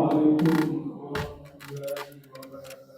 عليكم ورحمة الله وبركاته.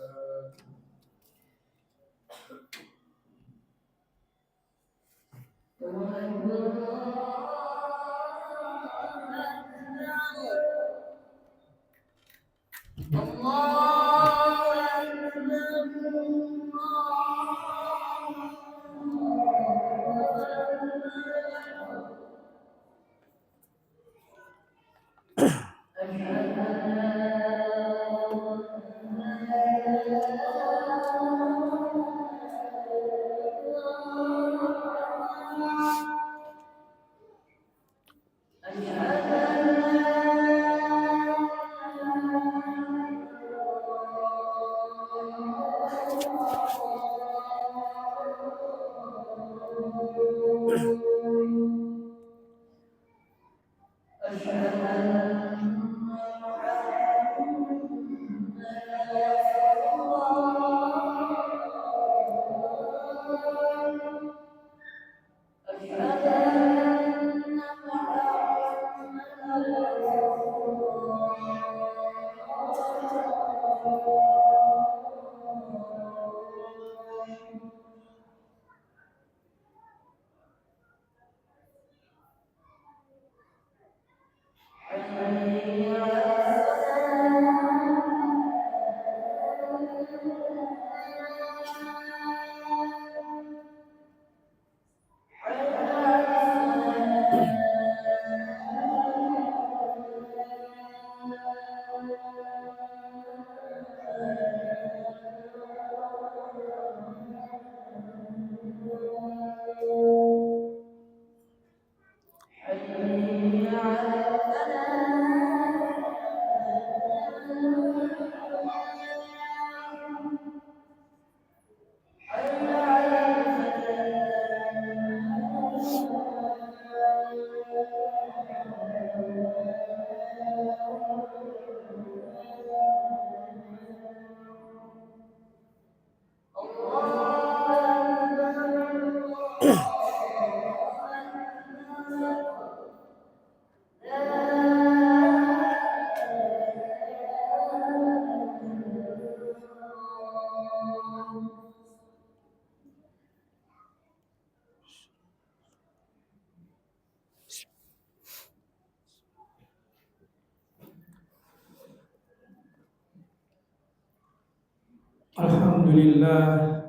Alhamdulillah,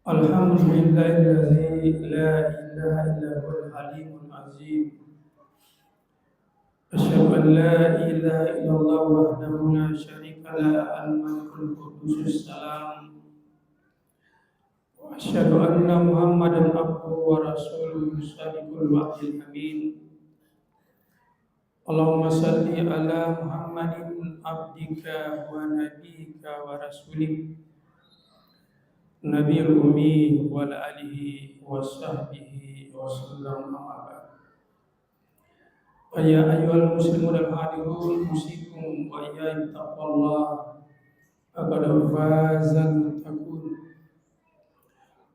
alhamdulillahilladzi la ilaha illa huwal halimul azim. Asyhadu an la ilaha illallah wahdahu la syarika la al-malikul quddus salam. Wa asyhadu anna Muhammadan abduhu wa rasuluhu shadiqul wa'dil amin. Allahumma salli ala Muhammadin abdika wa nabiyyika wa rasulika Nabiul Ummi wa alihi wa sahbihi wa sallam amma ba'd. Ya ayyuhal muslimun al-hadirun usikum wa iyyakum taqwallah faqad fazal muttaqun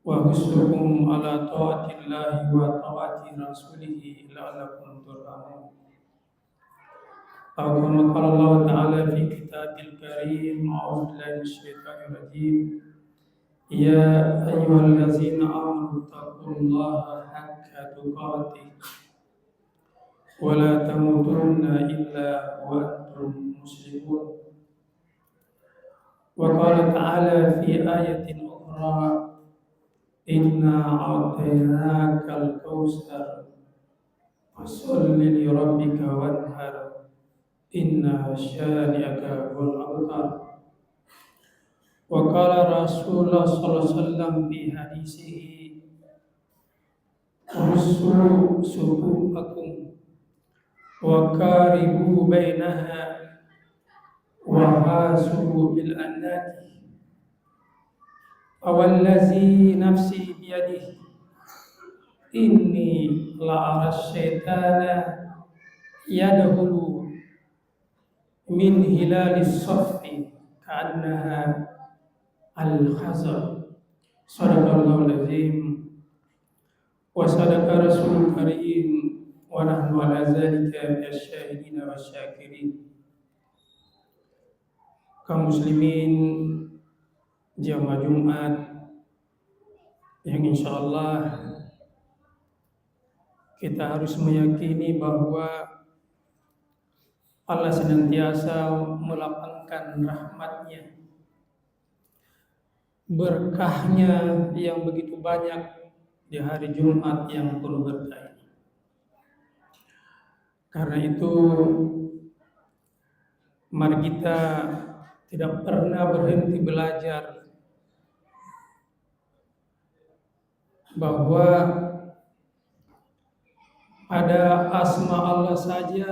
wa husnukum ala ta'atillahi wa ta'ati rasulih la'allakum turhamun. Kama qala Allah ta'ala fi kitabil karim a'udzu billahi minasyaitonir rajim. Ya ayyuhallazina amanu taqullaha haqqa tuqatih wa la tamutunna illa wa antum muslimun. Wa qala ta'ala fi ayatin ukhra inna a'tainakal kautsar fasholli li rabbika wanhar inna syani'aka huwal abtar. Wa qala Rasulullah sallallahu alaihi wasallam fi hadisihi usru sufufakum wa karibu bainaha wa hasu bil annati awallazi nafsi biyadihi inni la ara syaitana yadkhulu min hilalis saffi ka'annaha al-khazar. Sadaqallahul azim wa sadaqa rasulul karim wa nahnu ala dzalika minasyahidin wasyakirin. Kaum muslimin jamaah Jumat yang insyaallah kita harus meyakini bahwa Allah senantiasa melapangkan rahmat-Nya, berkahnya yang begitu banyak di hari Jumat yang penuh berkah ini. Karena itu, mari kita tidak pernah berhenti belajar bahwa pada asma Allah saja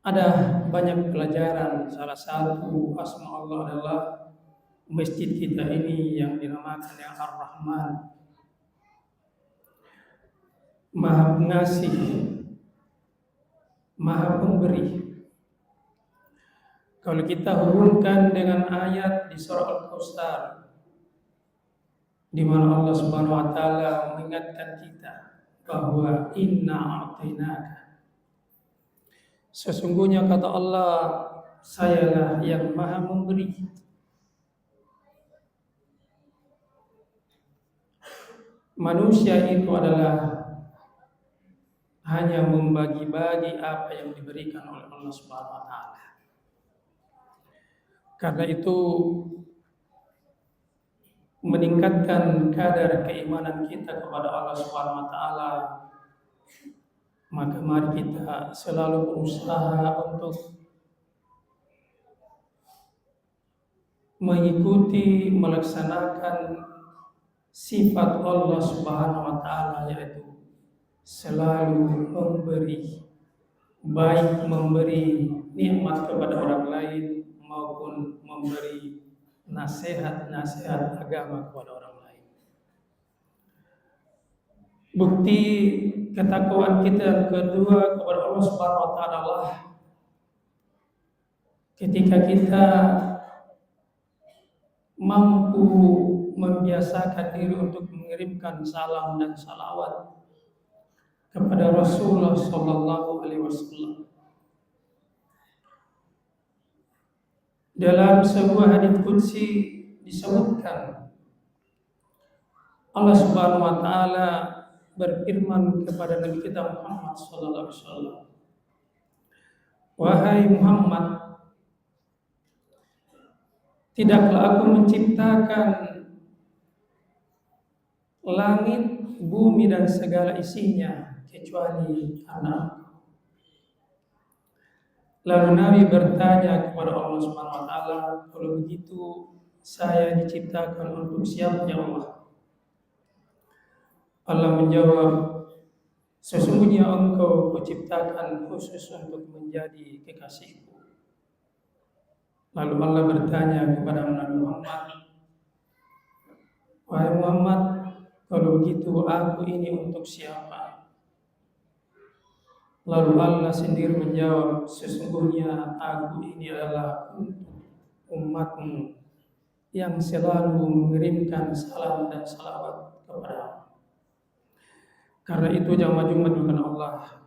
ada banyak pelajaran. Salah satu asma Allah adalah masjid kita ini yang dinamakan yang Ar-Rahman, Maha Pengasih, Maha Pemberi. Kalau kita hubungkan dengan ayat di surah Al-Kautsar, di mana Allah Subhanahu wa taala mengingatkan kita bahwa inna a'tainaka, sesungguhnya kata Allah, sayalah yang Maha Memberi. Manusia itu adalah hanya membagi-bagi apa yang diberikan oleh Allah Subhanahu wa taala. Karena itu meningkatkan kadar keimanan kita kepada Allah Subhanahu wa taala, maka mari kita selalu berusaha untuk mengikuti, melaksanakan sifat Allah Subhanahu wa taala, yaitu selalu memberi, baik memberi nikmat kepada orang lain maupun memberi nasihat-nasihat agama kepada orang lain. Bukti ketakwaan kita yang kedua kepada Allah Subhanahu wa taala adalah ketika kita mampu membiasakan diri untuk mengirimkan salam dan salawat kepada Rasulullah sallallahu alaihi wasallam. Dalam sebuah hadits qudsi disebutkan Allah Subhanahu wa taala berfirman kepada Nabi kita Muhammad sallallahu alaihi wasallam, "Wahai Muhammad, tidaklah aku menciptakan langit, bumi dan segala isinya kecuali karena Engkau." Lalu Nabi bertanya kepada Allah Subhanahu wa taala, "Kalau begitu saya diciptakan untuk siapa ya Allah?" Allah menjawab, "Sesungguhnya Engkau kuciptakan khusus untuk menjadi kekasihku." Lalu Allah bertanya kepada Nabi Muhammad, "Wahai Muhammad, kalau begitu aku ini untuk siapa?" Lalu Allah sendiri menjawab, "Sesungguhnya aku ini adalah untuk umatmu yang selalu mengirimkan salam dan salawat kepada." Karena itu jamaah Jumat bukan Allah,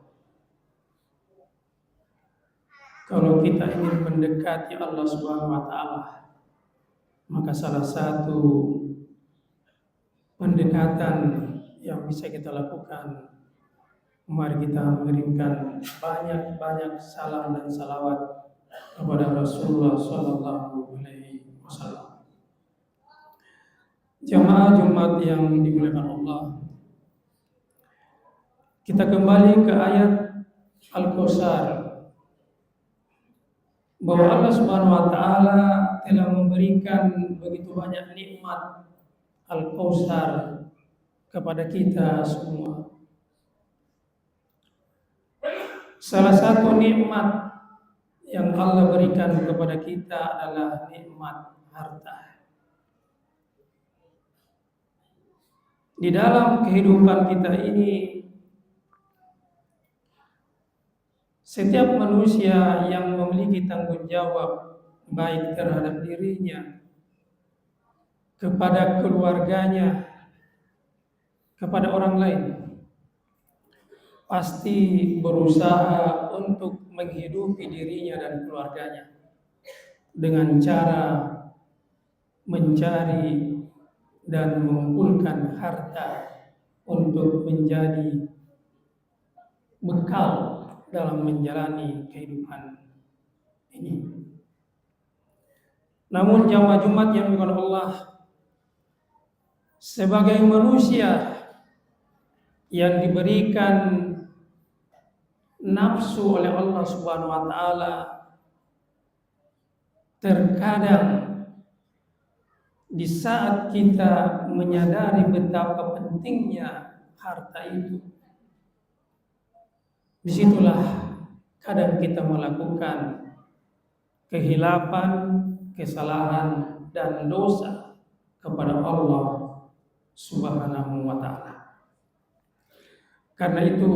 kalau kita ingin mendekati Allah Subhanahu wa taala, maka salah satu pendekatan yang bisa kita lakukan, mari kita mengirimkan banyak-banyak salam dan salawat kepada Rasulullah sallallahu alaihi wasallam. Jamaah Jumat yang dimuliakan Allah, kita kembali ke ayat Al-Kautsar, bahwa Allah Subhanahu wa taala telah memberikan begitu banyak nikmat Al-Kautsar kepada kita semua. Salah satu nikmat yang Allah berikan kepada kita adalah nikmat harta. Di dalam kehidupan kita ini, setiap manusia yang memiliki tanggung jawab baik terhadap dirinya, kepada keluarganya, kepada orang lain, pasti berusaha untuk menghidupi dirinya dan keluarganya dengan cara mencari dan mengumpulkan harta untuk menjadi bekal dalam menjalani kehidupan ini. Namun jamaah Jumat yang dimuliakan Allah, sebagai manusia yang diberikan nafsu oleh Allah Subhanahu wa taala, terkadang di saat kita menyadari betapa pentingnya harta itu, disitulah kadang kita melakukan kehilapan, kesalahan, dan dosa kepada Allah Subhanahu wa taala. Karena itu,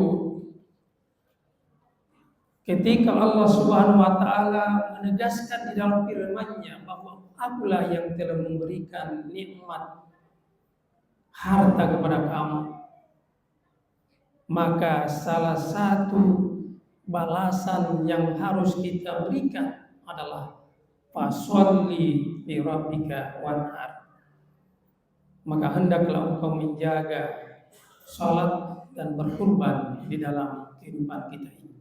ketika Allah Subhanahu wa taala menegaskan di dalam firman-Nya bahwa Akulah yang telah memberikan nikmat harta kepada kamu, maka salah satu balasan yang harus kita berikan adalah fasholli li rabbika wanhar. Maka hendaklah engkau menjaga salat dan berkurban di dalam kehidupan kita ini.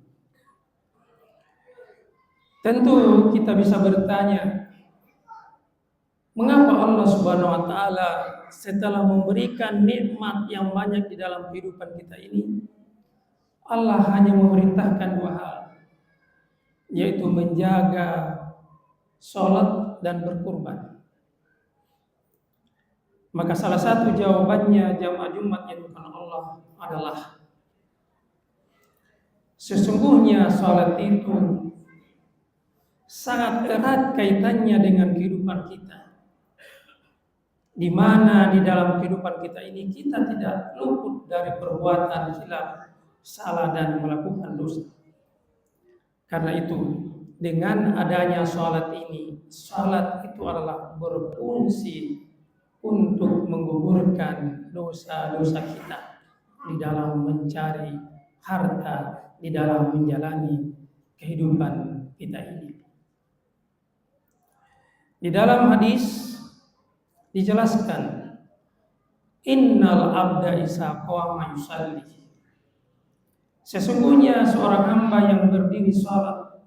Tentu kita bisa bertanya, mengapa Allah Subhanahu wa taala setelah memberikan nikmat yang banyak di dalam kehidupan kita ini, Allah hanya memerintahkan dua hal, yaitu menjaga salat dan berkurban? Maka salah satu jawabannya jamaah Jumat yang dimuliakan Allah adalah sesungguhnya salat itu sangat erat kaitannya dengan kehidupan kita, di mana di dalam kehidupan kita ini kita tidak luput dari perbuatan khilaf, salah, dan melakukan dosa. Karena itu, dengan adanya salat ini, salat itu adalah berfungsi untuk menggugurkan dosa-dosa kita di dalam mencari harta, di dalam menjalani kehidupan kita ini. Di dalam hadis dijelaskan, innal abda isa qama yusalli, sesungguhnya seorang hamba yang berdiri salat,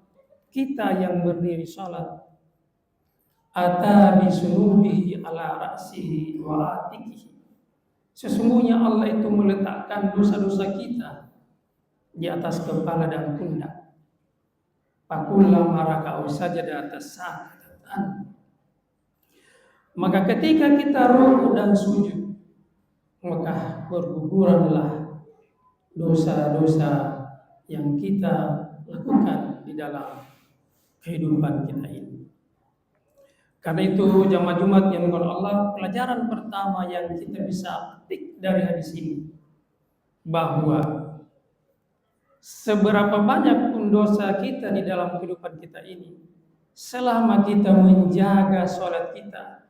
kita yang berdiri salat, ata bisunubihi ala ra'sihi wa atikihi, sesungguhnya Allah itu meletakkan dosa-dosa kita di atas kepala dan pundak. Fakullama raka'u sajada atas sakatan, maka ketika kita rukuk dan sujud, maka berguguranlah dosa-dosa yang kita lakukan di dalam kehidupan kita ini. Karena itu jamaah Jumat yang dimuliakan Allah, pelajaran pertama yang kita bisa petik dari hadis ini, bahwa seberapa banyak pun dosa kita di dalam kehidupan kita ini, selama kita menjaga sholat kita,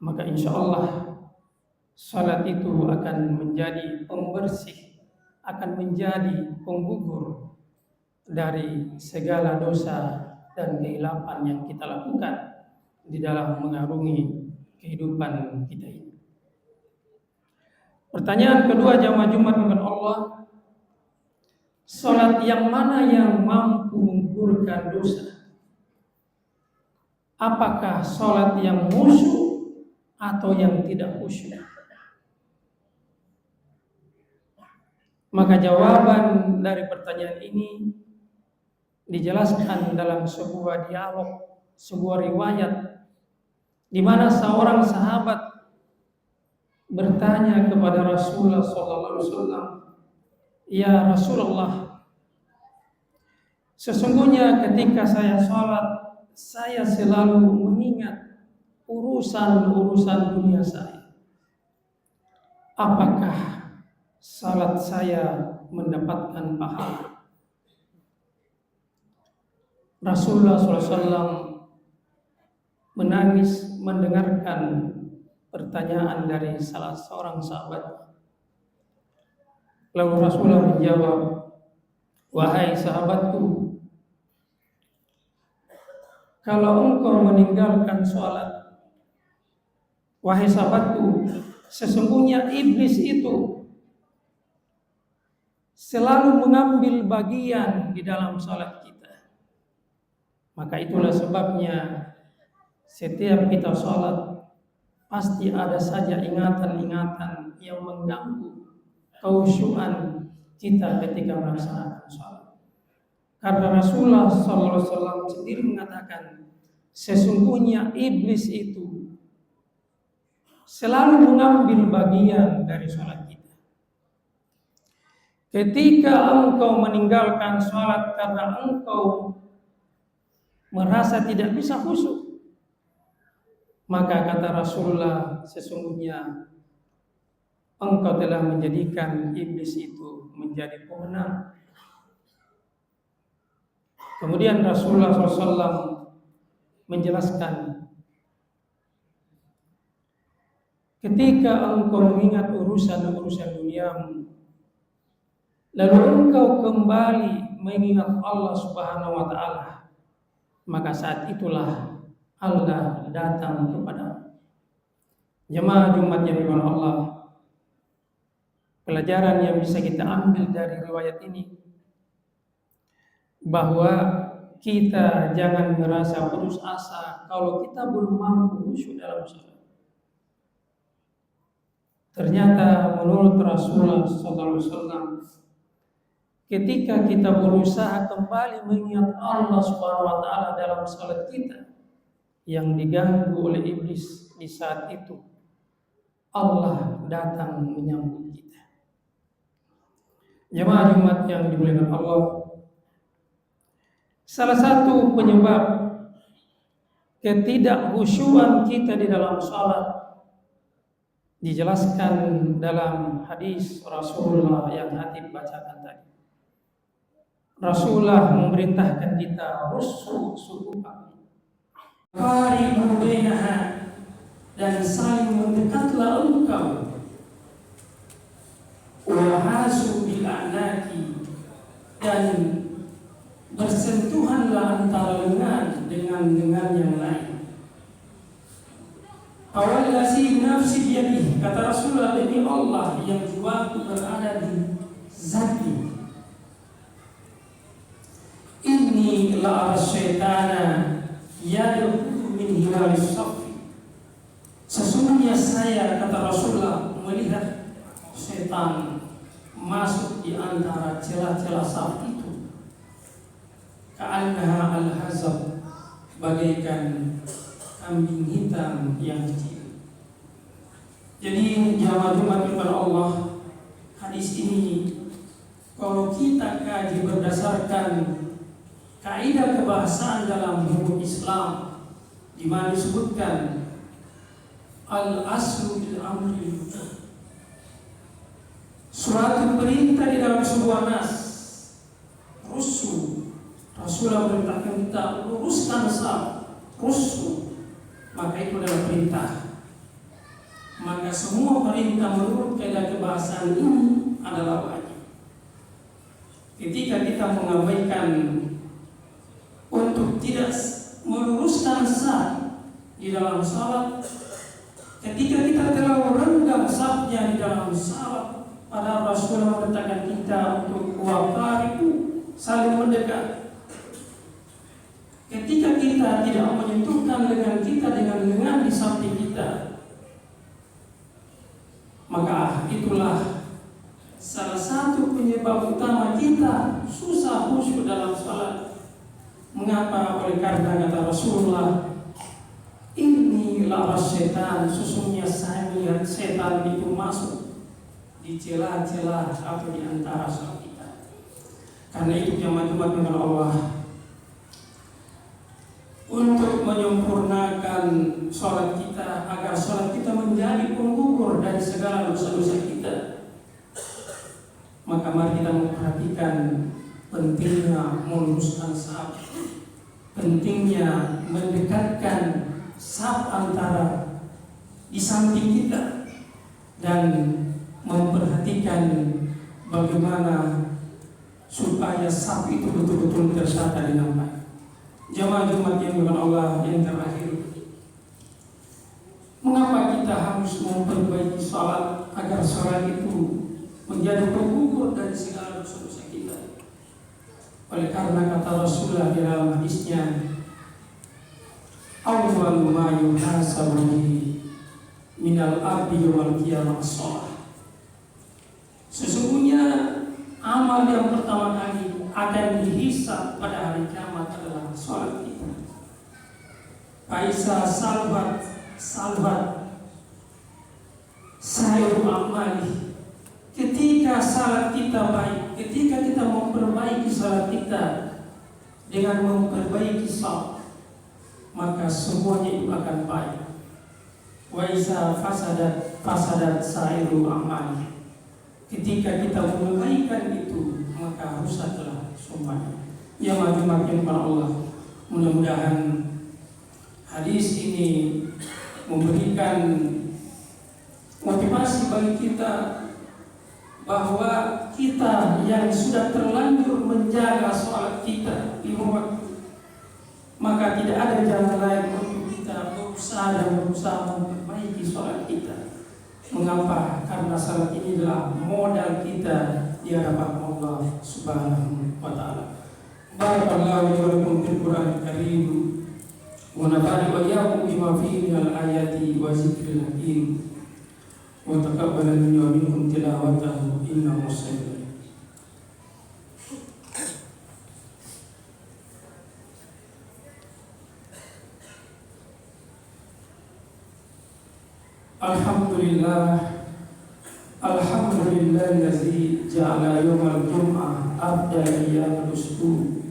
maka insya Allah salat itu akan menjadi pembersih, akan menjadi penggugur dari segala dosa dan kehilapan yang kita lakukan di dalam mengarungi kehidupan kita ini. Pertanyaan kedua jamaah Jumat dengan Allah, salat yang mana yang mampu menggugurkan dosa? Apakah salat yang khusyuk atau yang tidak khusyuk? Maka jawaban dari pertanyaan ini dijelaskan dalam sebuah dialog, sebuah riwayat, di mana seorang sahabat bertanya kepada Rasulullah SAW, ya Rasulullah, sesungguhnya ketika saya sholat, saya selalu mengingat urusan-urusan dunia saya. Apakah salat saya mendapatkan pahala? Rasulullah SAW menangis mendengarkan pertanyaan dari salah seorang sahabat. Lalu Rasulullah menjawab, wahai sahabatku, kalau engkau meninggalkan sholat, wahai sahabatku, sesungguhnya iblis itu selalu mengambil bagian di dalam sholat kita. Maka itulah sebabnya setiap kita sholat pasti ada saja ingatan-ingatan yang mengganggu kekhusyuan kita ketika melaksanakan sholat. Karena Rasulullah SAW sendiri mengatakan, sesungguhnya iblis itu selalu mengambil bagian dari sholat kita. Ketika engkau meninggalkan sholat karena engkau merasa tidak bisa khusyuk, maka kata Rasulullah, sesungguhnya engkau telah menjadikan iblis itu menjadi pemenang. Kemudian Rasulullah SAW menjelaskan, ketika engkau mengingat urusan-urusan duniamu, lalu engkau kembali mengingat Allah Subhanahu wa Ta'ala, maka saat itulah Allah datang kepada jemaah Jumat yang dimuliakan Allah. Pelajaran yang bisa kita ambil dari riwayat ini, bahwa kita jangan merasa putus asa kalau kita belum mampu khusyuk dalam sholat. Ternyata menurut Rasulullah SAW, ketika kita berusaha kembali mengingat Allah Subhanahu wa Ta'ala dalam sholat kita yang diganggu oleh iblis di saat itu, Allah datang menyambut kita. Jemaah Jumat yang dimuliakan Allah, salah satu penyebab ketidakkhusyuan kita di dalam sholat dijelaskan dalam hadis Rasulullah yang Hatib bacakan tadi. Rasulullah memerintahkan kita rusuh subuh qaribu bainaha, dan saling mendekatlah engkau, wahasu bil anaki, dan bersentuhanlah antara lengan dengan lengan yang lain. Awallasi nafsi biyadihi, kata Rasulullah, demi Allah yang jiwaku berada di zati, inni la ar-syaitana yadkhulu min hilalis safi, sesungguhnya saya, kata Rasulullah, melihat setan masuk di antara celah-celah saf itu, ka'annaha al-hazab, bagaikan kambing hitam yang kecil. Jadi jamaah Jumat kepada Allah, hadis ini kalau kita kaji berdasarkan kaidah kebahasaan dalam hukum Islam, di mana disebutkan al-aslu bil amri, suatu perintah di dalam sebuah nas, rusuh, Rasulullah memerintahkan kita luruskan saf, rusuh, maka itu adalah perintah. Maka semua perintah menurut kaidah kebahasaan ini adalah wajib. Ketika kita mengabaikan untuk tidak meluruskan saf di dalam salat, ketika kita telah merenggang safnya di dalam salat, pada Rasulullah memerintahkan kita untuk waqaribu, saling mendekat. Ketika kita tidak menyentuhkan lengan kita dengan lengan di samping kita, maka itulah salah satu penyebab utama kita susah khusyuk dalam salat. Mengapa? Oleh karena kata Rasulullah, inni la ar-syaitan, sesungguhnya saya melihat setan itu masuk di celah-celah atau di antara saf kita. Karena itu jemaah Jumat dengan Allah, untuk menyempurnakan sholat kita, agar sholat kita menjadi penggugur dari segala dosa-dosa kita, maka mari kita memperhatikan pentingnya meluruskan saf, pentingnya mendekatkan saf antara di samping kita, dan memperhatikan bagaimana supaya sapi itu betul-betul tersata dengan baik. Jamaah Jumat yang dimuliakan Allah yang terakhir, mengapa kita harus memperbaiki sholat agar sholat itu menjadi pengukur dari segala dosa-dosa kita? Oleh karena kata Rasulullah di dalam hadisnya, awwalu ma yuhasabu bihi minal abdi yawmal qiyamah sholat. Sesungguhnya amal yang pertama kali akan dihisab pada hari kiamat adalah sholat kita. Faisa salbat sayur amali. Ketika salat kita baik, ketika kita memperbaiki salat kita dengan memperbaiki sholat, maka semuanya itu akan baik. Waisa fasadat sayur amali. Ketika kita mengabaikan itu, maka rusaklah semuanya. Ya makin Allah, mudah-mudahan hadis ini memberikan motivasi bagi kita bahwa kita yang sudah terlanjur menjaga sholat kita lima waktu, maka tidak ada jalan lain untuk kita berusaha memperbaiki sholat kita. Mengapa? Karena salat ini adalah modal kita di hadapan Allah Subhanahu wa taala. Barakallahu wa lakum fil Qur'anil Karim wa nafa'ani wa iyyakum bima fihi minal ayati wa zikril hakim wa taqabbal minni wa minkum tilawatahu innahu sami'un. Alhamdulillahi ja'ala yawmal jum'ah afdal ayyamil usbu'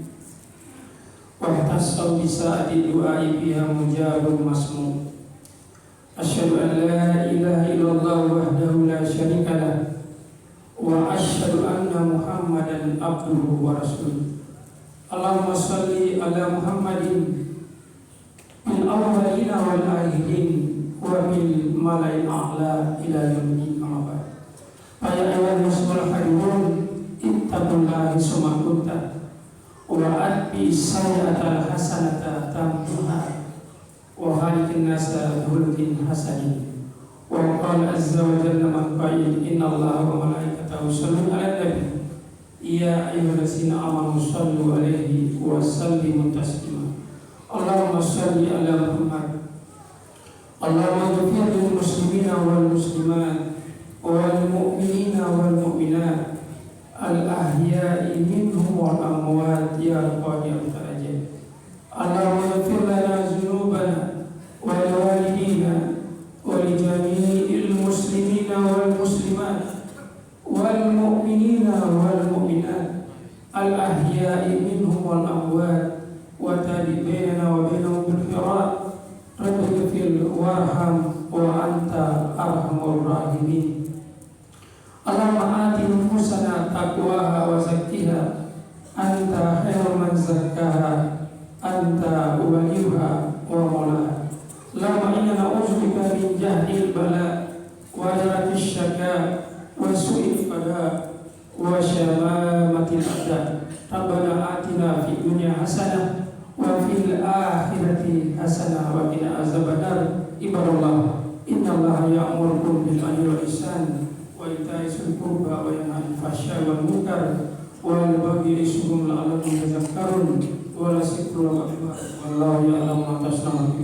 wa ihtassaw bi sa'ati du'a'i biha mujabun masmu'. Asyhadu an la ilaha illallah wahdahu la syarika lah wa asyhadu anna Muhammadan abduhu wa rasuluh. Allahumma shalli ala Muhammadin min awwalina wal akhirin wa bil mala'il a'la ila yaumil qiyamah. Ya ayyuhal muslimun hadirun ittaqullaha summa kunta wa atbi sayyi'atal hasanata tamhuha wa khaliqin nasa khuluqin hasanin. Wa qala azza wa jalla man qala innallaha wa malaikatahu yusholluna 'alan nabi ya ayyuhallazina amanu shallu 'alaihi wa sallimu taslima. Allahumma shalli 'ala Muhammad. Allahumma ighfir lil muslimina wal muslimat wal mu'minina wal mu'minat al ahya'i minhum wal amwat ya qadir darajat. Allahumma ighfir lana dzunubana wa liwalidina wa li jami'il muslimina wal muslimat wal mu'minina wal mu'minat al ahya'i minhum wal amwat wa tabi bainana wa bainahum bil khairat. Rabbi ighfir warham wa anta arhamur rahimin. Allahumma ati nufusana taqwaha wa zakkiha anta khairu man zakkaha anta waliyuha wa maulaha. Allahumma inna na'udzubika min jahdil bala wa darakish syaka wa su'il qada wa syamamatil a'da. Rabbana atina fid dunya hasanah wa fil akhirati hasanah wa qina azabannar. Ibadallah, innallaha ya'murukum bil 'adli wal ihsan wa ita'i dzil qurba wa yanha 'anil fahsya'i wal munkar wal baghi ya'idhukum la'allakum tadhakkarun wa la zikrullahi akbar wallahu ya'lamu ma tasna'un.